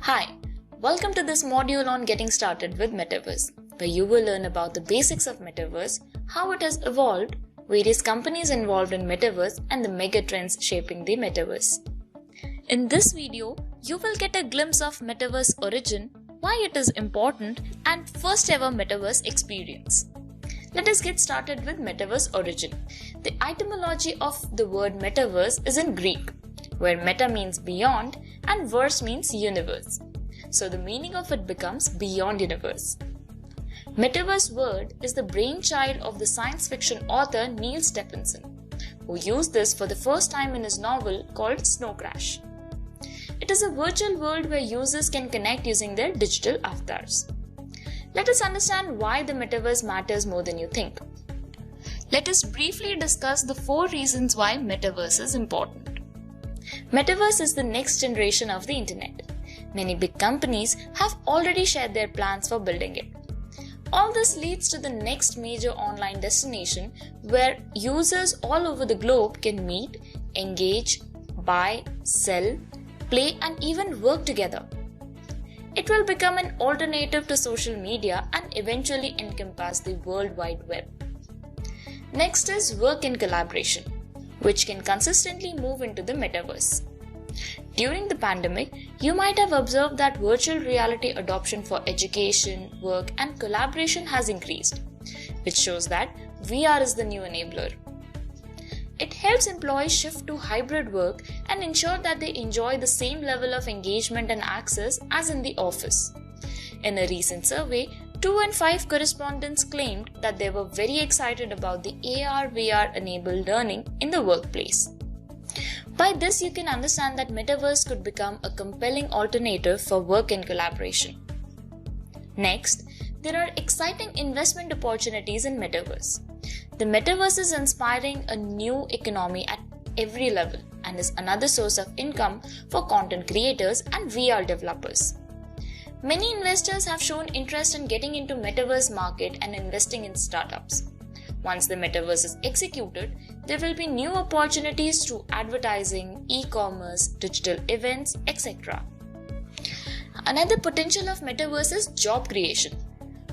Hi, welcome to this module on getting started with Metaverse, where you will learn about the basics of Metaverse, how it has evolved, various companies involved in Metaverse, and the mega trends shaping the Metaverse. In this video, you will get a glimpse of Metaverse origin, why it is important, and first ever Metaverse experience. Let us get started with Metaverse origin. The etymology of the word Metaverse is in Greek, where meta means beyond and verse means universe. So the meaning of it becomes beyond universe. Metaverse word is the brainchild of the science fiction author Neil Stephenson, who used this for the first time in his novel called Snow Crash. It is a virtual world where users can connect using their digital avatars. Let us understand why the Metaverse matters more than you think. Let us briefly discuss the 4 reasons why Metaverse is important. Metaverse is the next generation of the internet. Many big companies have already shared their plans for building it. All this leads to the next major online destination where users all over the globe can meet, engage, buy, sell, play, and even work together. It will become an alternative to social media and eventually encompass the World Wide Web. Next is work and collaboration, which can consistently move into the Metaverse. During the pandemic, you might have observed that virtual reality adoption for education, work, and collaboration has increased, which shows that VR is the new enabler. It helps employees shift to hybrid work and ensure that they enjoy the same level of engagement and access as in the office. In a recent survey, 2 in 5 correspondents claimed that they were very excited about the AR/VR enabled learning in the workplace. By this, you can understand that Metaverse could become a compelling alternative for work and collaboration. Next, there are exciting investment opportunities in Metaverse. The Metaverse is inspiring a new economy at every level and is another source of income for content creators and VR developers. Many investors have shown interest in getting into Metaverse market and investing in startups. Once the Metaverse is executed, there will be new opportunities through advertising, e-commerce, digital events, etc. Another potential of Metaverse is job creation.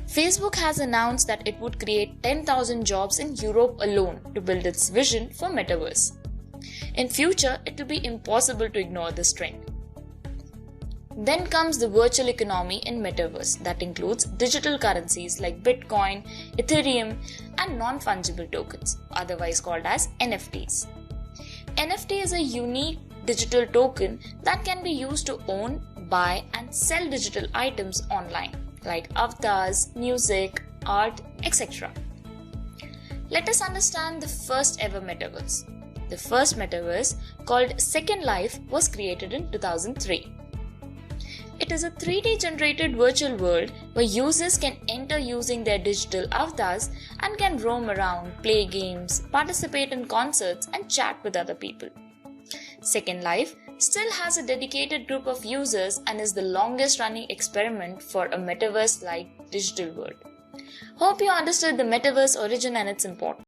Facebook has announced that it would create 10,000 jobs in Europe alone to build its vision for Metaverse. In future, it will be impossible to ignore this trend. Then comes the virtual economy in Metaverse that includes digital currencies like Bitcoin, Ethereum, and non-fungible tokens, otherwise called as NFTs. NFT is a unique digital token that can be used to own, buy, and sell digital items online, like avatars, music, art, etc. Let us understand the first ever Metaverse. The first Metaverse, called Second Life, was created in 2003. It is a 3D generated virtual world where users can enter using their digital avatars and can roam around, play games, participate in concerts, and chat with other people. Second Life still has a dedicated group of users and is the longest running experiment for a Metaverse-like digital world. Hope you understood the Metaverse origin and its importance.